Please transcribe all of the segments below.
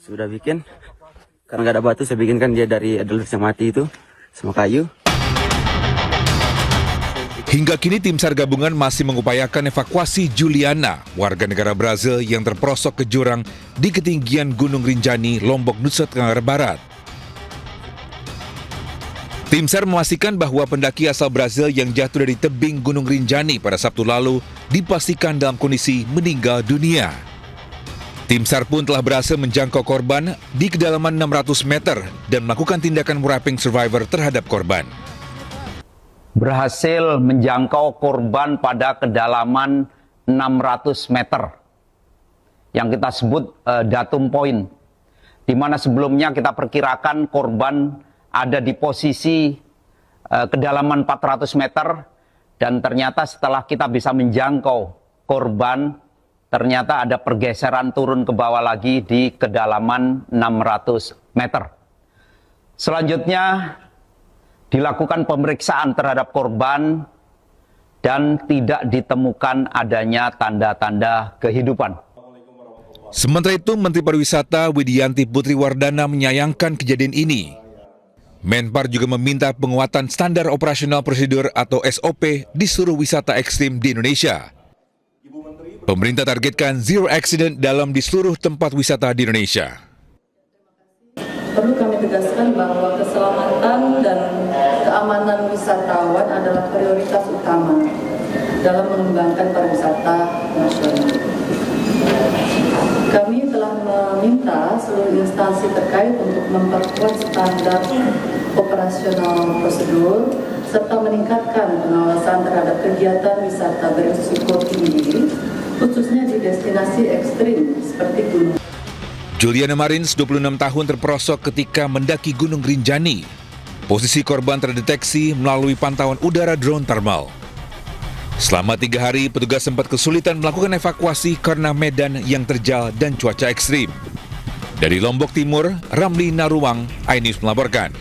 Sudah bikin, karena nggak ada batu, saya bikinkan dia dari adelis yang mati itu, sama kayu. Hingga kini tim SAR gabungan masih mengupayakan evakuasi Juliana, warga negara Brazil yang terperosok ke jurang di ketinggian Gunung Rinjani, Lombok, Nusa Tenggara Barat. Tim SAR memastikan bahwa pendaki asal Brazil yang jatuh dari tebing Gunung Rinjani pada Sabtu lalu dipastikan dalam kondisi meninggal dunia. Tim SAR pun telah berhasil menjangkau korban di kedalaman 600 meter dan melakukan tindakan wrapping survivor terhadap korban. Berhasil menjangkau korban pada kedalaman 600 meter yang kita sebut datum point, di mana sebelumnya kita perkirakan korban ada di posisi kedalaman 400 meter, dan ternyata setelah kita bisa menjangkau korban, ternyata ada pergeseran turun ke bawah lagi di kedalaman 600 meter. Selanjutnya dilakukan pemeriksaan terhadap korban dan tidak ditemukan adanya tanda-tanda kehidupan. Sementara itu, Menteri Pariwisata Widianti Putri Wardana menyayangkan kejadian ini. Menpar juga meminta penguatan standar operasional prosedur atau SOP di seluruh wisata ekstrim di Indonesia. Pemerintah targetkan zero accident di seluruh tempat wisata di Indonesia. Perlu kami tegaskan bahwa keselamatan dan keamanan wisatawan adalah prioritas utama dalam mengembangkan pariwisata nasional. Kami telah meminta seluruh instansi terkait untuk memperkuat standar operasional prosedur serta meningkatkan pengawasan terhadap kegiatan wisata berisiko tinggi, khususnya di destinasi ekstrim seperti gunung. Juliana Marins, 26 tahun, terperosok ketika mendaki Gunung Rinjani. Posisi korban terdeteksi melalui pantauan udara drone thermal. Selama 3 hari, petugas sempat kesulitan melakukan evakuasi karena medan yang terjal dan cuaca ekstrim. Dari Lombok Timur, Ramli Naruwang, iNews melaporkan.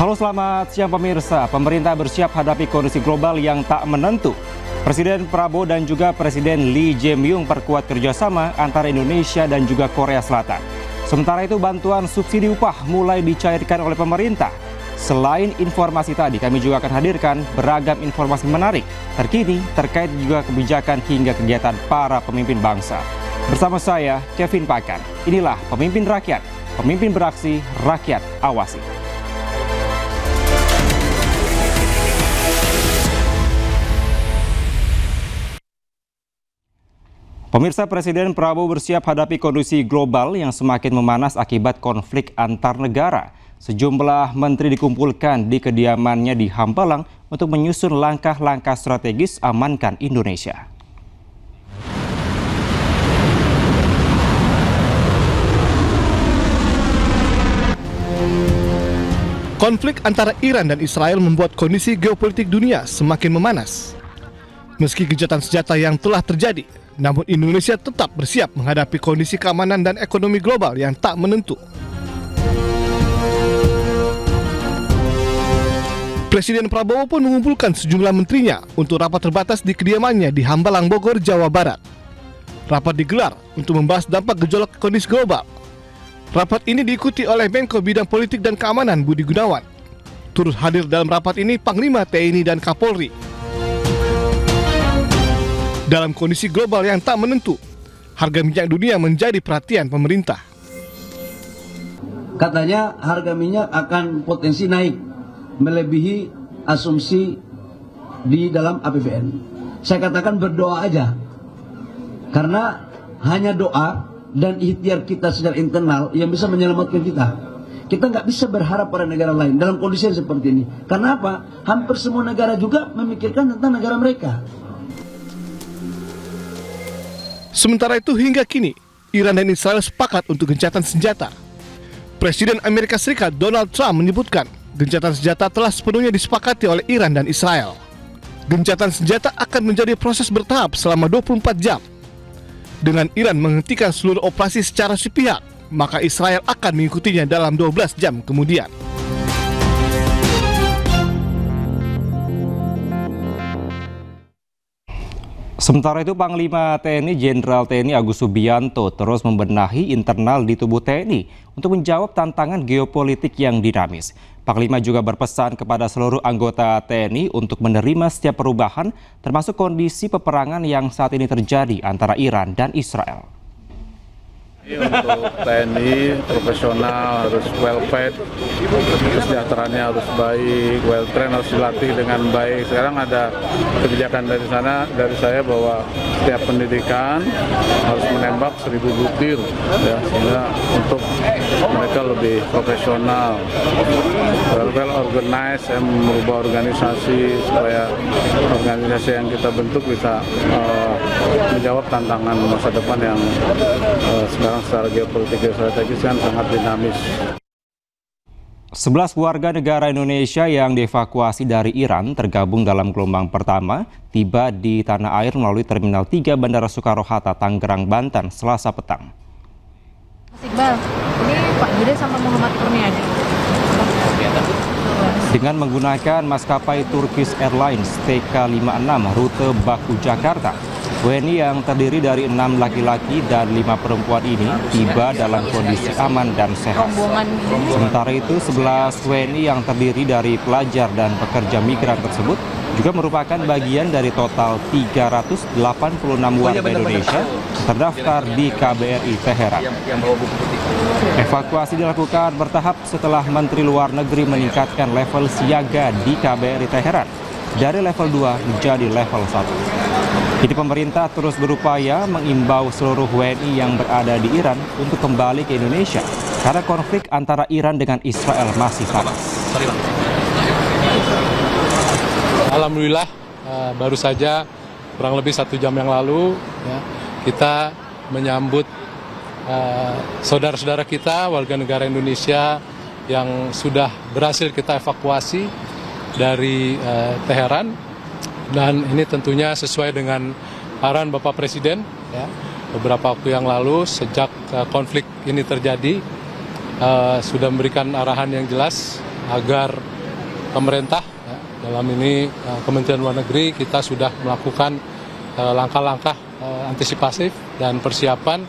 Halo, selamat siang pemirsa. Pemerintah bersiap hadapi kondisi global yang tak menentu. Presiden Prabowo dan juga Presiden Lee Jae-myung perkuat kerjasama antara Indonesia dan juga Korea Selatan. Sementara itu, bantuan subsidi upah mulai dicairkan oleh pemerintah. Selain informasi tadi, kami juga akan hadirkan beragam informasi menarik terkini terkait juga kebijakan hingga kegiatan para pemimpin bangsa. Bersama saya, Kevin Pakan. Inilah Pemimpin Rakyat, pemimpin beraksi, rakyat awasi. Pemirsa, Presiden Prabowo bersiap hadapi kondisi global yang semakin memanas akibat konflik antar negara. Sejumlah menteri dikumpulkan di kediamannya di Hambalang untuk menyusun langkah-langkah strategis amankan Indonesia. Konflik antara Iran dan Israel membuat kondisi geopolitik dunia semakin memanas. Meski gencatan senjata yang telah terjadi, namun Indonesia tetap bersiap menghadapi kondisi keamanan dan ekonomi global yang tak menentu. Presiden Prabowo pun mengumpulkan sejumlah menterinya untuk rapat terbatas di kediamannya di Hambalang, Bogor, Jawa Barat. Rapat digelar untuk membahas dampak gejolak kondisi global. Rapat ini diikuti oleh Menko Bidang Politik dan Keamanan Budi Gunawan. Turut hadir dalam rapat ini Panglima TNI dan Kapolri. Dalam kondisi global yang tak menentu, harga minyak dunia menjadi perhatian pemerintah. Katanya harga minyak akan potensi naik, melebihi asumsi di dalam APBN. Saya katakan berdoa aja, karena hanya doa dan ikhtiar kita secara internal yang bisa menyelamatkan kita. Kita nggak bisa berharap pada negara lain dalam kondisi yang seperti ini. Karena apa? Hampir semua negara juga memikirkan tentang negara mereka. Sementara itu hingga kini, Iran dan Israel sepakat untuk gencatan senjata. Presiden Amerika Serikat Donald Trump menyebutkan gencatan senjata telah sepenuhnya disepakati oleh Iran dan Israel. Gencatan senjata akan menjadi proses bertahap selama 24 jam. Dengan Iran menghentikan seluruh operasi secara sepihak, maka Israel akan mengikutinya dalam 12 jam kemudian. Sementara itu, Panglima TNI Jenderal TNI Agus Subianto terus membenahi internal di tubuh TNI untuk menjawab tantangan geopolitik yang dinamis. Panglima juga berpesan kepada seluruh anggota TNI untuk menerima setiap perubahan, termasuk kondisi peperangan yang saat ini terjadi antara Iran dan Israel. Untuk TNI profesional harus well fed, kesejahteraannya harus baik, well trained, harus dilatih dengan baik. Sekarang ada kebijakan dari saya bahwa setiap pendidikan harus menembak 1000 butir, ya, sehingga untuk mereka lebih profesional, well organized, merubah organisasi supaya organisasi yang kita bentuk bisa menjawab tantangan masa depan yang sekarang secara geopolitik dan strategis kan sangat dinamis. 11 warga negara Indonesia yang dievakuasi dari Iran tergabung dalam gelombang pertama tiba di tanah air melalui Terminal 3 Bandara Soekarno-Hatta, Tangerang, Banten, Selasa petang. Mas Iqbal, ini Pak Budi sama Muhammad Kurniadi. Dengan menggunakan maskapai Turkish Airlines TK56 rute Baku Jakarta, WNI yang terdiri dari 6 laki-laki dan 5 perempuan ini tiba dalam kondisi aman dan sehat. Sementara itu, 11 WNI yang terdiri dari pelajar dan pekerja migran tersebut juga merupakan bagian dari total 386 warga Indonesia terdaftar di KBRI Teheran. Evakuasi dilakukan bertahap setelah Menteri Luar Negeri meningkatkan level siaga di KBRI Teheran dari level 2 menjadi level 1. Kini pemerintah terus berupaya mengimbau seluruh WNI yang berada di Iran untuk kembali ke Indonesia karena konflik antara Iran dengan Israel masih panas. Alhamdulillah, baru saja kurang lebih 1 jam yang lalu ya, kita menyambut saudara-saudara kita warga negara Indonesia yang sudah berhasil kita evakuasi dari Teheran. Dan ini tentunya sesuai dengan arahan Bapak Presiden ya, beberapa waktu yang lalu sejak konflik ini terjadi sudah memberikan arahan yang jelas agar pemerintah ya, dalam ini Kementerian Luar Negeri kita sudah melakukan langkah-langkah antisipasif dan persiapan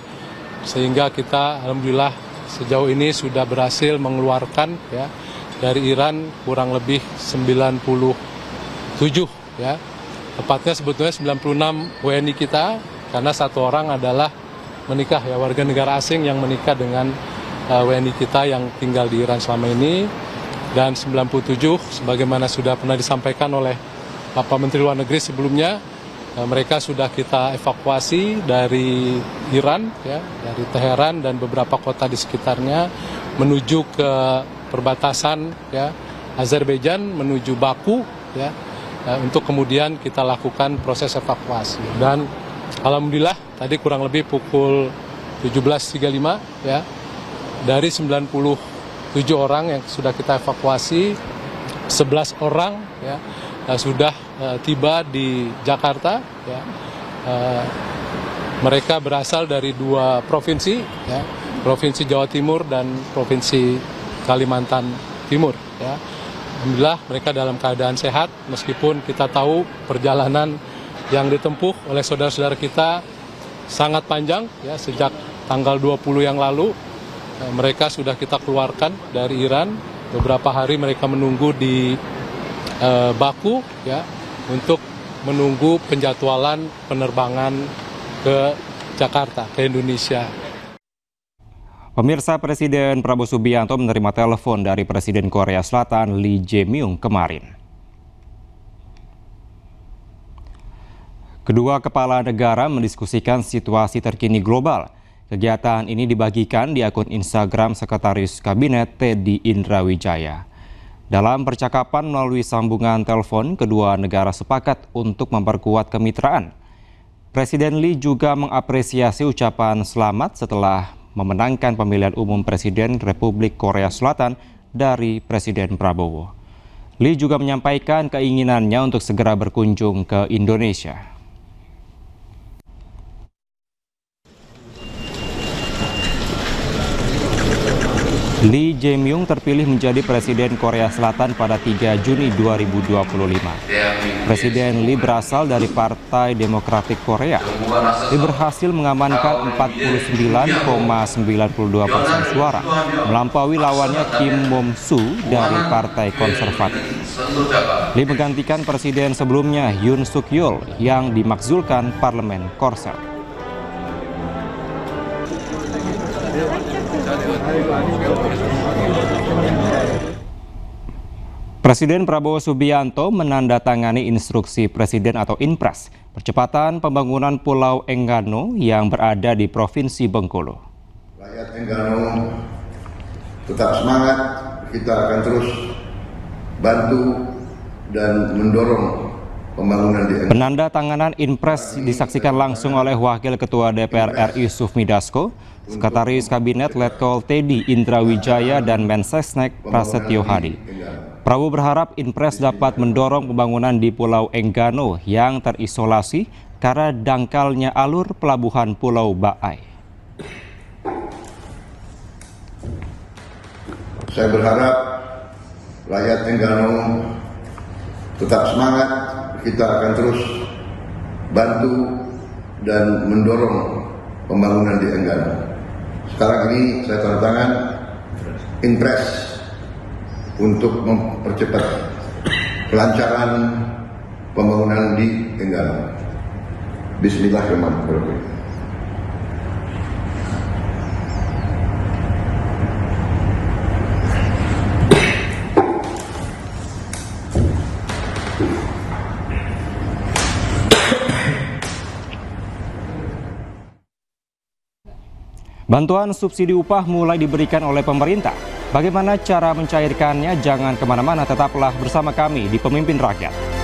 sehingga kita alhamdulillah sejauh ini sudah berhasil mengeluarkan ya, dari Iran kurang lebih 97 ya. Tepatnya sebetulnya 96 WNI kita, karena 1 orang adalah menikah ya, warga negara asing yang menikah dengan WNI kita yang tinggal di Iran selama ini. Dan 97 sebagaimana sudah pernah disampaikan oleh Bapak Menteri Luar Negeri sebelumnya, mereka sudah kita evakuasi dari Iran ya, dari Teheran dan beberapa kota di sekitarnya menuju ke perbatasan ya, Azerbaijan menuju Baku ya. Untuk kemudian kita lakukan proses evakuasi. Dan alhamdulillah tadi kurang lebih pukul 17.35 ya, dari 97 orang yang sudah kita evakuasi, 11 orang ya, sudah tiba di Jakarta ya. Mereka berasal dari 2 provinsi ya, Provinsi Jawa Timur dan Provinsi Kalimantan Timur ya. Alhamdulillah mereka dalam keadaan sehat meskipun kita tahu perjalanan yang ditempuh oleh saudara-saudara kita sangat panjang ya, sejak tanggal 20 yang lalu mereka sudah kita keluarkan dari Iran. Beberapa hari mereka menunggu di Baku ya, untuk menunggu penjadwalan penerbangan ke Jakarta, ke Indonesia. Pemirsa, Presiden Prabowo Subianto menerima telepon dari Presiden Korea Selatan Lee Jae-myung kemarin. Kedua kepala negara mendiskusikan situasi terkini global. Kegiatan ini dibagikan di akun Instagram Sekretaris Kabinet Teddy Indrawijaya. Dalam percakapan melalui sambungan telepon, kedua negara sepakat untuk memperkuat kemitraan. Presiden Lee juga mengapresiasi ucapan selamat setelah memenangkan pemilihan umum Presiden Republik Korea Selatan dari Presiden Prabowo. Lee juga menyampaikan keinginannya untuk segera berkunjung ke Indonesia. Lee Jae-myung terpilih menjadi Presiden Korea Selatan pada 3 Juni 2025. Presiden Lee berasal dari Partai Demokratik Korea. Lee berhasil mengamankan 49,92% suara, melampaui lawannya Kim Mom-soo dari Partai Konservatif. Lee menggantikan presiden sebelumnya Yoon Suk-yeol yang dimakzulkan Parlemen Korsel. Presiden Prabowo Subianto menandatangani instruksi Presiden atau Inpres percepatan pembangunan Pulau Enggano yang berada di Provinsi Bengkulu. Rakyat Enggano tetap semangat, kita akan terus bantu dan mendorong pembangunan di Enggano. Penandatanganan Inpres disaksikan langsung oleh Wakil Ketua DPR RI Sufmi Dasko, Sekretaris Kabinet Letkol Teddy Indrawijaya dan Mensesnek Prasetyo Hadi. Prabowo berharap Inpres dapat mendorong pembangunan di Pulau Enggano yang terisolasi karena dangkalnya alur pelabuhan Pulau Baai. Saya berharap rakyat Enggano tetap semangat, kita akan terus bantu dan mendorong pembangunan di Enggano. Sekarang ini saya tanda tangan Inpres untuk mempercepat kelancaran pembangunan di Enggano. Bismillahirrahmanirrahim. Bantuan subsidi upah mulai diberikan oleh pemerintah. Bagaimana cara mencairkannya? Jangan kemana-mana, tetaplah bersama kami di Pemimpin Rakyat.